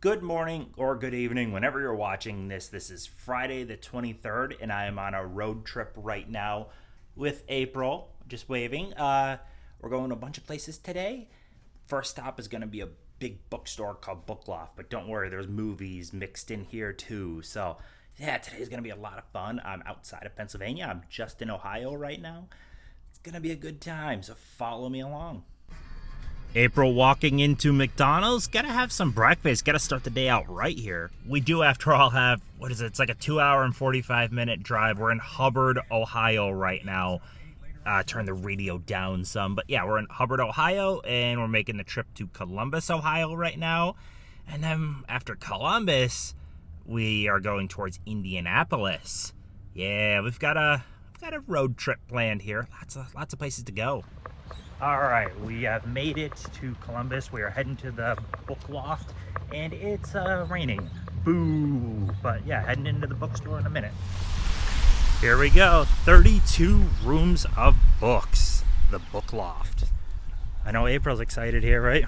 Good morning or good evening, whenever you're watching this. This is Friday the 23rd, and I am on a road trip right now with April, just waving. We're going to a bunch of places today. First stop is going to be a big bookstore called Loft, but don't worry, there's movies mixed in here too. So, yeah, today's going to be a lot of fun. I'm outside of Pennsylvania. I'm just in Ohio right now. It's going to be a good time, so follow me along. April walking into McDonald's. Gotta have some breakfast. Gotta start the day out right here. We do, after all, have, what is it? It's like a 2-hour and 45-minute drive. We're in Hubbard, Ohio right now. Turn the radio down some. But yeah, we're in Hubbard, Ohio, and we're making the trip to Columbus, Ohio right now. And then after Columbus, we are going towards Indianapolis. Yeah, we've got a road trip planned here. Lots of places to go. All right, we have made it to Columbus. We are heading to the book loft, and it's raining. Boo! But yeah, heading into the bookstore in a minute. Here we go. 32 rooms of books. The book loft. I know April's excited here, right?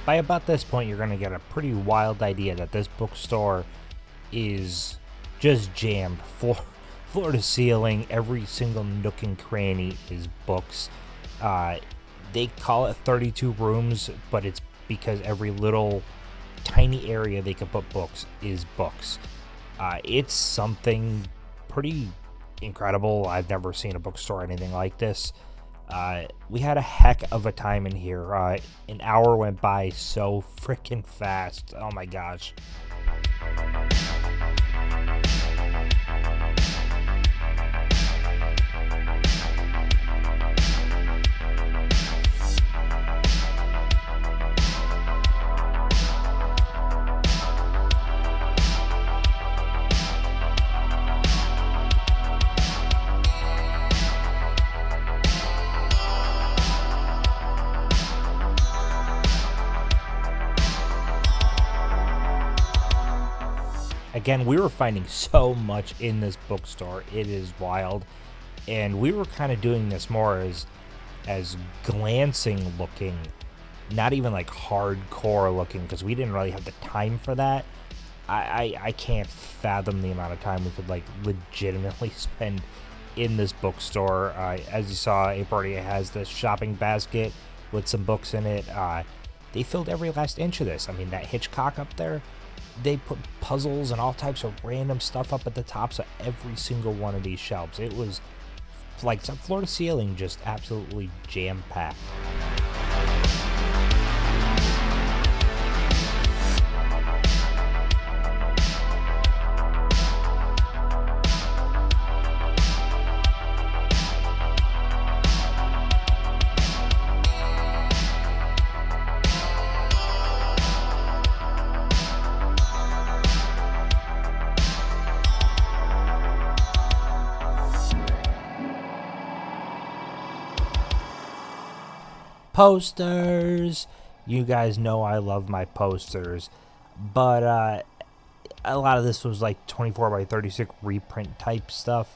By about this point, you're going to get a pretty wild idea that this bookstore is just jammed floor to ceiling. Every single nook and cranny is books. They call it 32 rooms, but it's because every little tiny area they can put books is books. It's something pretty incredible. I've never seen a bookstore anything like this. We had a heck of a time in here. An hour went by so freaking fast. Oh my gosh. Again, we were finding so much in this bookstore. It is wild. And we were kind of doing this more as glancing looking, not even like hardcore looking, because we didn't really have the time for that. I can't fathom the amount of time we could like legitimately spend in this bookstore. As you saw, April already has this shopping basket with some books in it. They filled every last inch of this. I mean, that Hitchcock up there, they put puzzles and all types of random stuff up at the tops of every single one of these shelves. It was like floor to ceiling, just absolutely jam-packed. Posters. You guys know I love my posters, but a lot of this was like 24 by 36 reprint type stuff.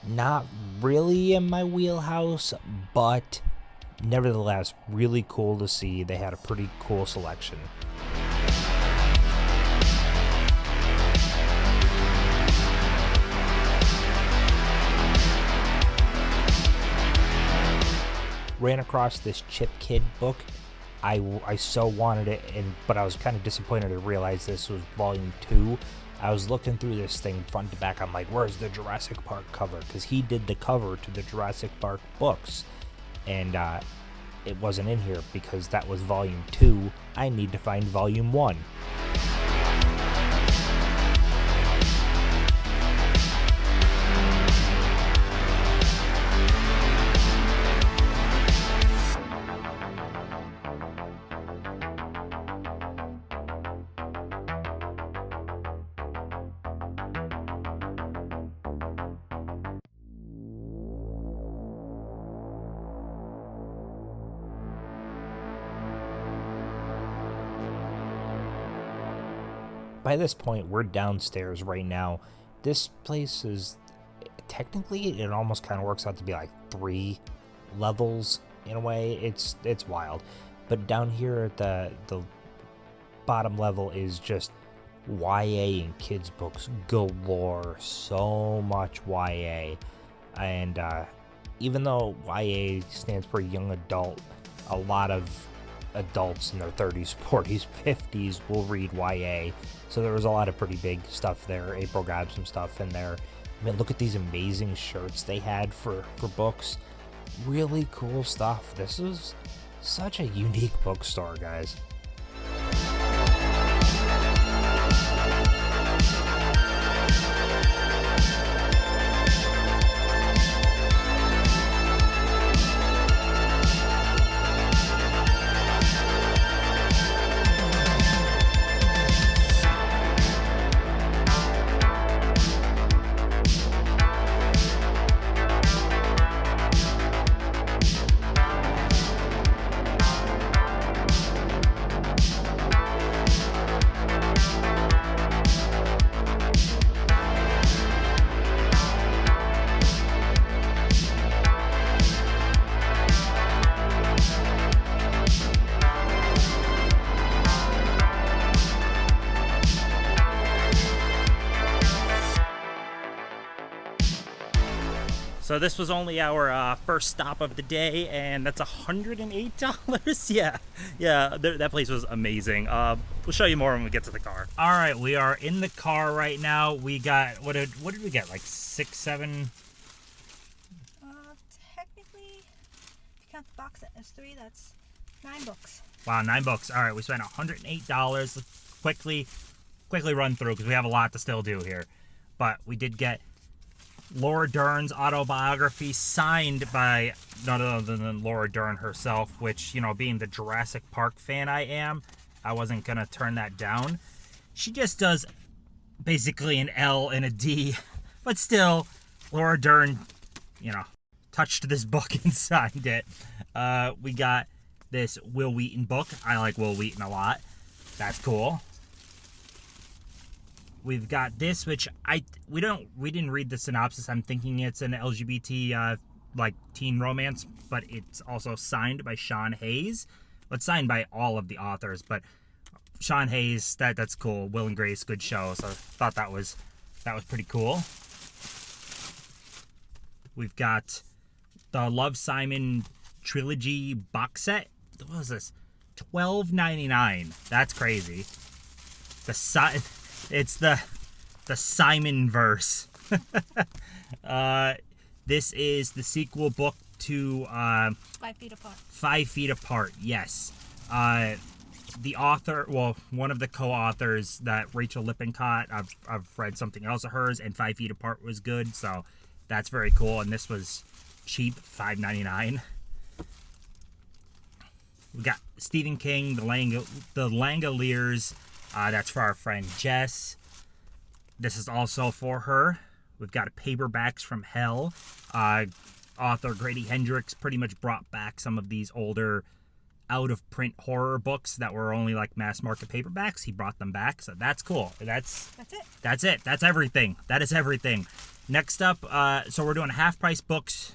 Not really in my wheelhouse, but nevertheless really cool to see. They had a pretty cool selection. Ran across this Chip Kid book. I so wanted it, but I was kind of disappointed to realize this was volume 2. I was looking through this thing front to back. I'm like, where's the Jurassic Park cover? Because he did the cover to the Jurassic Park books. And it wasn't in here because that was volume 2. I need to find volume 1. by this point, we're downstairs right now. This place is, technically, it almost kind of works out to be like 3 levels in a way. It's wild. But down here at the bottom level is just YA and kids books galore. So much YA. And even though YA stands for young adult, a lot of adults in their 30s, 40s, 50s will read YA. So there was a lot of pretty big stuff there. April grabbed some stuff in there. I mean, look at these amazing shirts they had for books. Really cool stuff. This is such a unique bookstore, guys. So this was only our first stop of the day, and that's $108. yeah, that place was amazing. We'll show you more when we get to the car. All right, we are in the car right now. We got what did we get? Like 6, 7. Technically, if you count the box as 3, that's 9 books. Wow, 9 books. All right, we spent $108. Let's quickly run through because we have a lot to still do here. But we did get Laura Dern's autobiography signed by none other than Laura Dern herself, which, you know, being the Jurassic Park fan I am, I wasn't going to turn that down. She just does basically an L and a D, but still, Laura Dern, you know, touched this book and signed it. We got this Will Wheaton book. I like Will Wheaton a lot. That's cool. We've got this, which we didn't read the synopsis. I'm thinking it's an LGBT like teen romance, but it's also signed by Sean Hayes. Well, it's signed by all of the authors, but Sean Hayes, that's cool. Will and Grace, good show. So I thought that was pretty cool. We've got the Love, Simon trilogy box set. What was this? $12.99. That's crazy. It's the Simon verse. This is the sequel book to 5 Feet Apart. 5 Feet Apart, yes. The author, well, one of the co-authors, that Rachel Lippincott, I've read something else of hers, and 5 Feet Apart was good, so that's very cool. And this was cheap, $5.99. We got Stephen King, the Langoliers. That's for our friend Jess. This is also for her. We've got Paperbacks from Hell. Author Grady Hendrix pretty much brought back some of these older out-of-print horror books that were only like mass-market paperbacks. He brought them back, so that's cool. That's it. That's everything. That is everything. Next up, so we're doing half-price books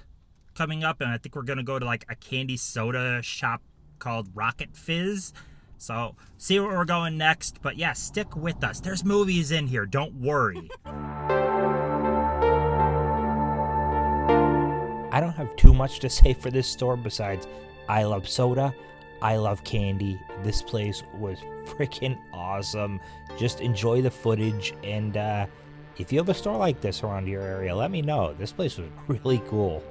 coming up, and I think we're going to go to like a candy soda shop called Rocket Fizz. So, see where we're going next. But yeah, stick with us. There's movies in here. Don't worry. I don't have too much to say for this store besides I love soda. I love candy. This place was freaking awesome. Just enjoy the footage. And if you have a store like this around your area, let me know. This place was really cool.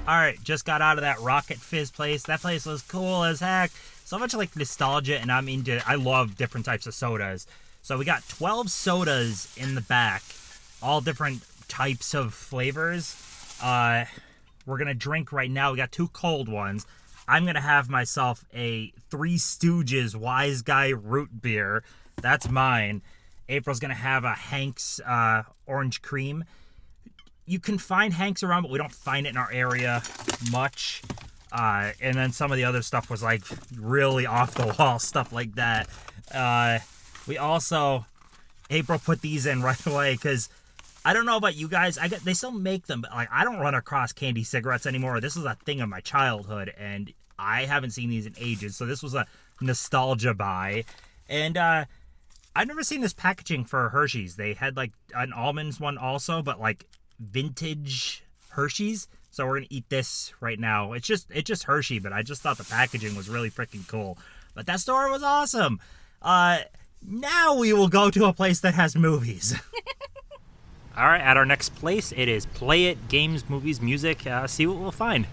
All right, just got out of that Rocket Fizz place. That place was cool as heck. So much like nostalgia, and I love different types of sodas. So we got 12 sodas in the back, all different types of flavors. We're going to drink right now. We got 2 cold ones. I'm going to have myself a Three Stooges Wise Guy root beer. That's mine. April's going to have a Hank's orange cream. You can find Hank's around, but we don't find it in our area much. And then some of the other stuff was like really off the wall stuff like that. We also, April put these in right away because I don't know about you guys. They still make them, but like I don't run across candy cigarettes anymore. This was a thing of my childhood, and I haven't seen these in ages. So this was a nostalgia buy, and I've never seen this packaging for Hershey's. They had like an almonds one also, but like vintage Hershey's. So we're gonna eat this right now. It's just Hershey, but I just thought the packaging was really freaking cool. But that store was awesome. Now we will go to a place that has movies. All right, at our next place, it is Play It, games, movies, music. See what we'll find.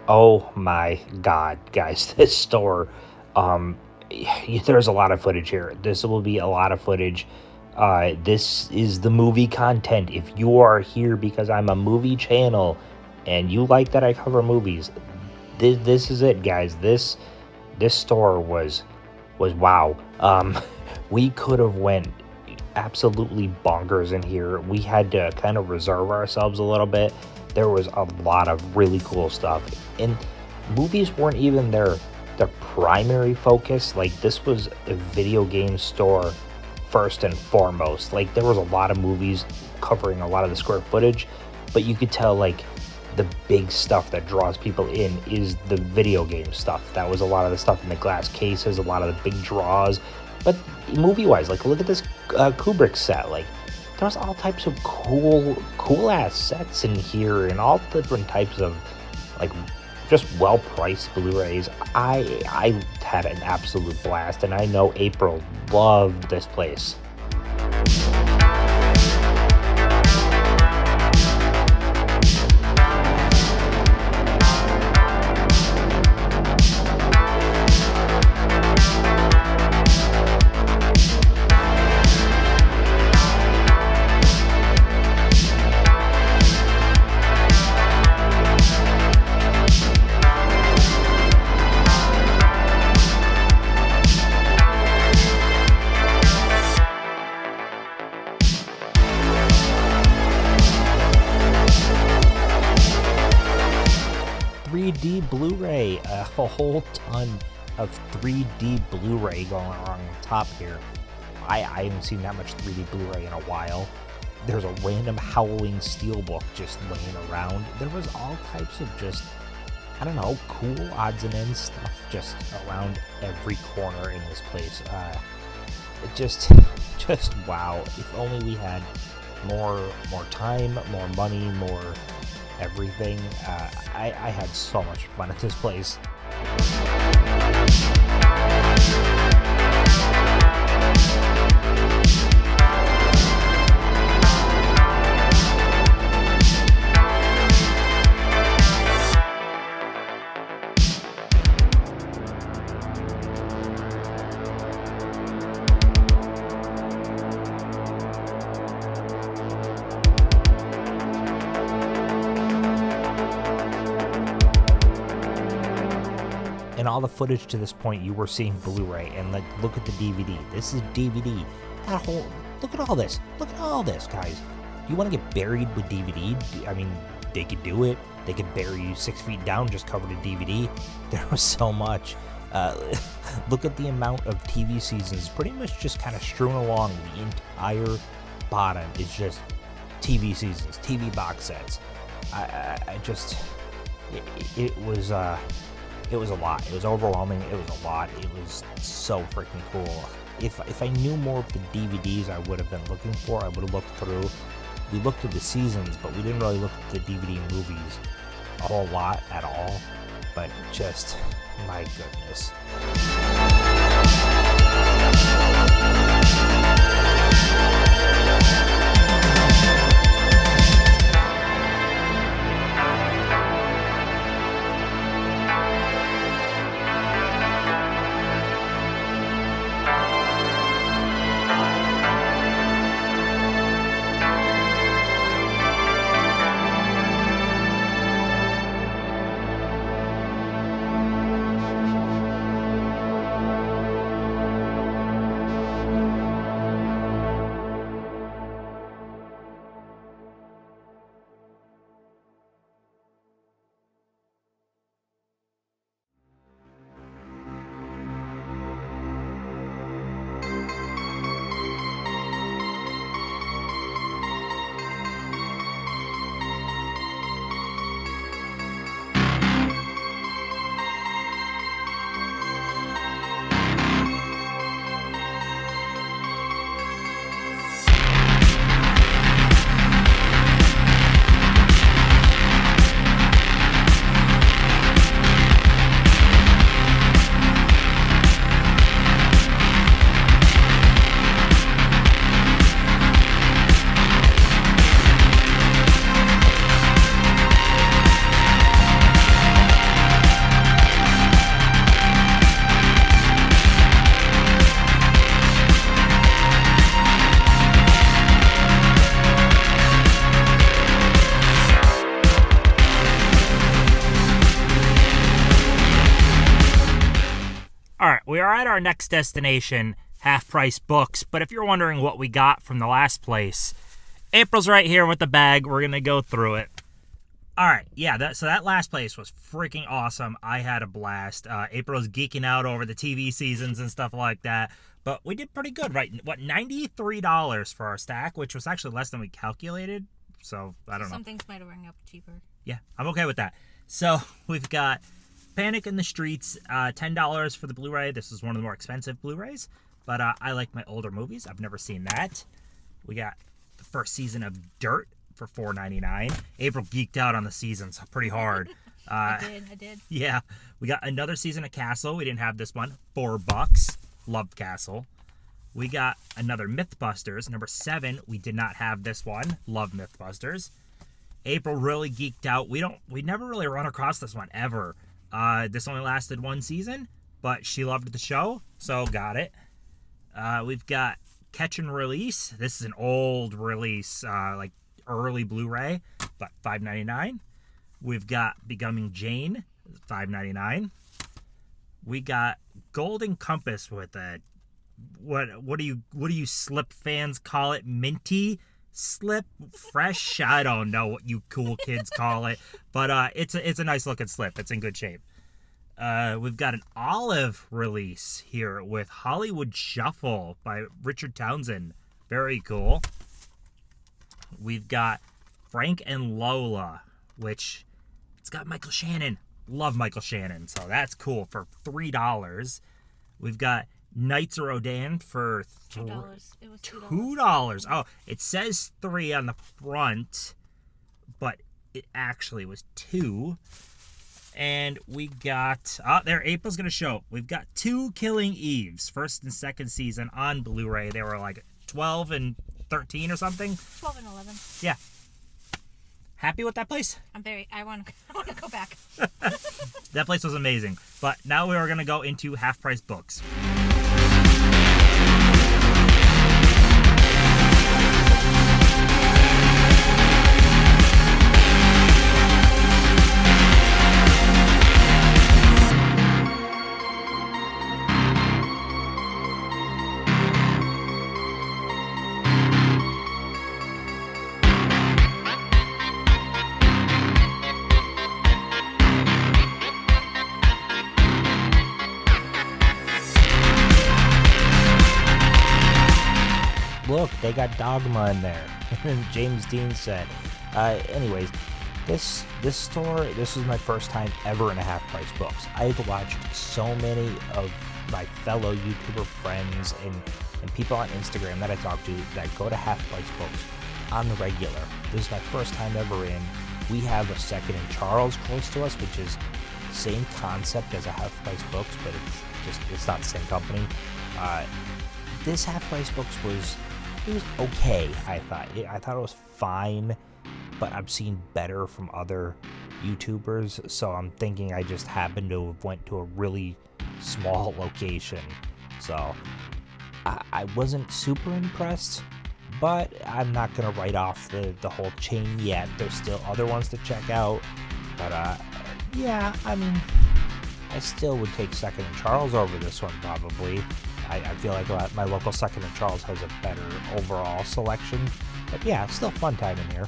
Oh my god, guys, this store, there's a lot of footage here. This will be a lot of footage. This is the movie content. If you are here because I'm a movie channel and you like that I cover movies, this is it, guys. This store was wow. We could have went absolutely bonkers in here. We had to kind of reserve ourselves a little bit. There was a lot of really cool stuff, and movies weren't even their primary focus. Like, this was a video game store first and foremost. Like, there was a lot of movies covering a lot of the square footage, but you could tell like the big stuff that draws people in is the video game stuff. That was a lot of the stuff in the glass cases, a lot of the big draws. But movie wise, like, look at this Kubrick set. Like, there's all types of cool ass sets in here, and all different types of like just well-priced Blu-rays. I had an absolute blast, and I know April loved this place. 3D Blu-ray, a whole ton of 3D Blu-ray going on top here. I haven't seen that much 3D Blu-ray in a while. There's a random Howling Steelbook just laying around. There was all types of just, I don't know, cool odds and ends stuff just around every corner in this place. It just wow. If only we had more time, more money, more everything. I had so much fun at this place. And all the footage to this point, you were seeing Blu-ray, and like, look at the DVD. This is DVD. That whole, look at all this. Look at all this, guys. You want to get buried with DVD? I mean, they could do it. They could bury you 6 feet down, just covered in DVD. There was so much. Look at the amount of TV seasons, pretty much just kind of strewn along. The entire bottom is just TV seasons, TV box sets. It was a lot. It was overwhelming. It was a lot. It was so freaking cool. If I knew more of the DVDs I would have been looking for, I would have looked through. We looked at the seasons, but we didn't really look at the DVD movies a whole lot at all. But just, my goodness. we are at our next destination, Half Price Books. But if you're wondering what we got from the last place, April's right here with the bag. We're going to go through it. All right, yeah, so that last place was freaking awesome. I had a blast. April's geeking out over the TV seasons and stuff like that. But we did pretty good, right? What, $93 for our stack, which was actually less than we calculated. So, I don't know. Some things might have rung up cheaper. Yeah, I'm okay with that. So, we've got Panic in the Streets, $10 for the Blu-ray. This is one of the more expensive Blu-rays. But I like my older movies. I've never seen that. We got the first season of Dirt for $4.99. April geeked out on the seasons pretty hard. I did. Yeah. We got another season of Castle. We didn't have this one. $4. Loved Castle. We got another Mythbusters, number 7. We did not have this one. Love Mythbusters. April really geeked out. We never really run across this one ever. This only lasted one season, but she loved the show, so got it. We've got Catch and Release. This is an old release, like early Blu-ray, but $5.99. We've got Becoming Jane, $5.99. We got Golden Compass with a what do you slip fans call it? Minty slip, fresh. I don't know what you cool kids call it, but it's a nice looking slip. It's in good shape. We've got an Olive release here with Hollywood Shuffle by Richard Townsend. Very cool. We've got Frank and Lola, which it's got Michael Shannon. Love Michael Shannon, so that's cool for $3. We've got Knights of Rodan for $2. It was $2. Oh, it says 3 on the front, but it actually was 2. And we got there. April's gonna show. We've got 2 Killing Eves, first and second season on Blu-ray. They were like 12 and 13 or something. 12 and 11. Yeah. Happy with that place? I want to go back. That place was amazing. But now we are going to go into Half Price Books. Look, they got Dogma in there. James Dean said. Anyways, this store, this was my first time ever in a Half Price Books. I've watched so many of my fellow YouTuber friends and people on Instagram that I talk to that go to Half Price Books on the regular. This is my first time ever in. We have a Second and Charles close to us, which is same concept as a Half Price Books, but it's not the same company. This Half Price Books was okay. I thought it was fine, but I've seen better from other YouTubers, so I'm thinking I just happened to have went to a really small location. So I wasn't super impressed, but I'm not gonna write off the whole chain yet. There's still other ones to check out, but yeah, I mean, I still would take Second and Charles over this one probably. I feel like my local Second and Charles has a better overall selection. But yeah, it's still fun time in here.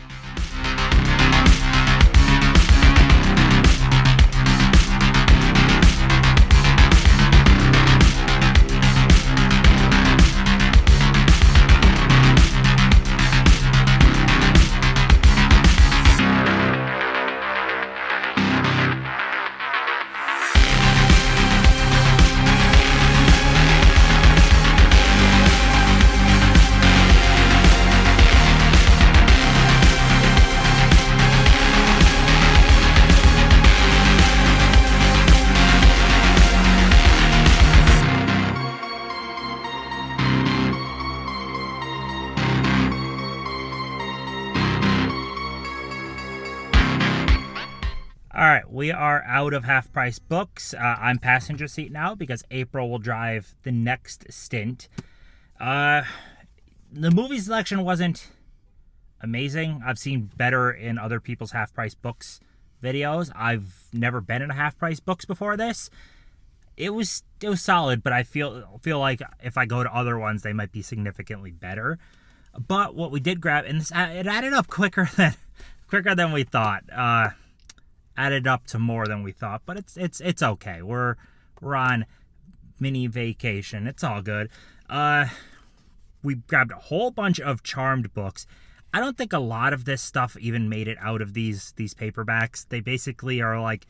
All right, we are out of Half Price Books. I'm passenger seat now because April will drive the next stint. The movie selection wasn't amazing. I've seen better in other people's Half Price Books videos. I've never been in a Half Price Books before this. it was solid, but I feel like if I go to other ones, they might be significantly better. But what we did grab, and it added up quicker than we thought. Added up to more than we thought, but it's okay. We're on mini vacation. It's all good. We grabbed a whole bunch of Charmed books. I don't think a lot of this stuff even made it out of these paperbacks. They basically are like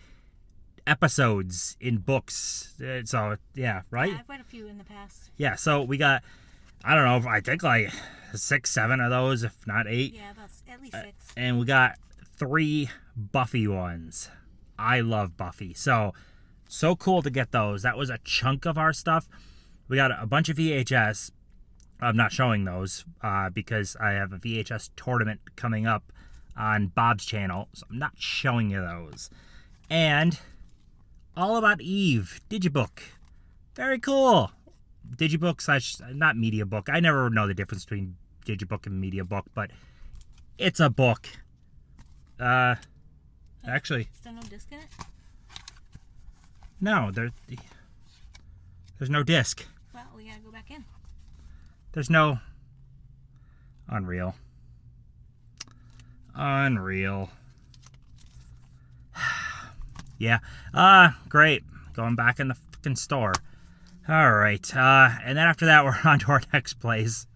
episodes in books. So yeah, right? Yeah, I've read a few in the past. Yeah, so we got, I don't know, I think like 6, 7 of those, if not 8. Yeah, that's at least 6. And we got 3 Buffy ones. I love Buffy. So cool to get those. That was a chunk of our stuff. We got a bunch of VHS. I'm not showing those because I have a VHS tournament coming up on Bob's channel. So I'm not showing you those. And All About Eve digibook. Very cool. Digibook / not media book. I never know the difference between digibook and media book, but it's a book. Actually, Is there no disc in it? no, there's no disc. Well, we gotta go back in. There's no Unreal. Yeah. Great. Going back in the fucking store. All right. And then after that, we're on to our next place.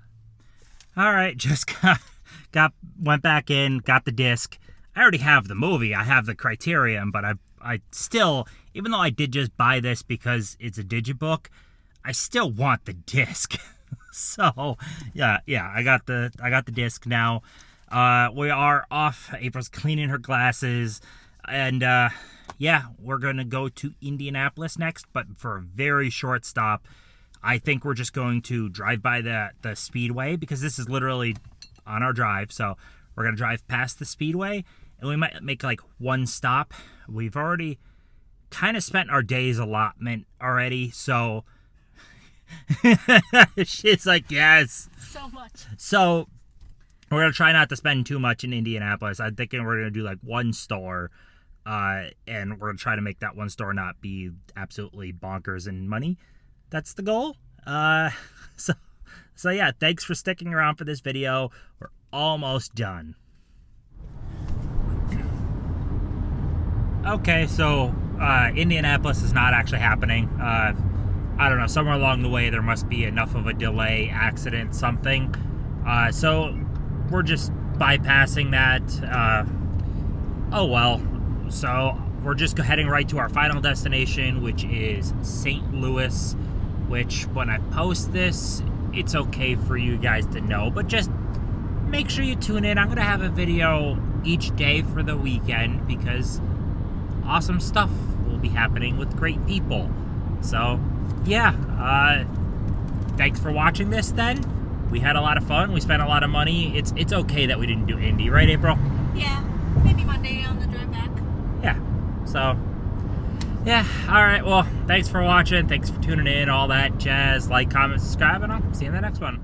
All right. Just went back in, got the disc. I already have the movie. I have the Criterion, but I still, even though I did just buy this because it's a digibook, I still want the disc. So yeah, I got the disc now. We are off. April's cleaning her glasses, and yeah, we're gonna go to Indianapolis next, but for a very short stop. I think we're just going to drive by the Speedway because this is literally on our drive. So we're gonna drive past the Speedway, and we might make like one stop. We've already kind of spent our day's allotment already, so she's like, yes. So much. So we're gonna try not to spend too much in Indianapolis. I'm thinking we're gonna do like one store, and we're gonna try to make that one store not be absolutely bonkers in money. That's the goal. So yeah, thanks for sticking around for this video. We're almost done. Okay, so Indianapolis is not actually happening. I don't know, somewhere along the way there must be enough of a delay, accident, something. So we're just bypassing that. Oh well. So we're just heading right to our final destination, which is St. Louis, which when I post this, it's okay for you guys to know, but just make sure you tune in. I'm going to have a video each day for the weekend because awesome stuff will be happening with great people. So yeah, thanks for watching this then. We had a lot of fun. We spent a lot of money. It's okay that we didn't do Indy, right, April? Yeah, maybe Monday on the drive back. Yeah, so yeah, all right, well, thanks for watching. Thanks for tuning in, all that jazz. Like, comment, subscribe, and I'll see you in the next one.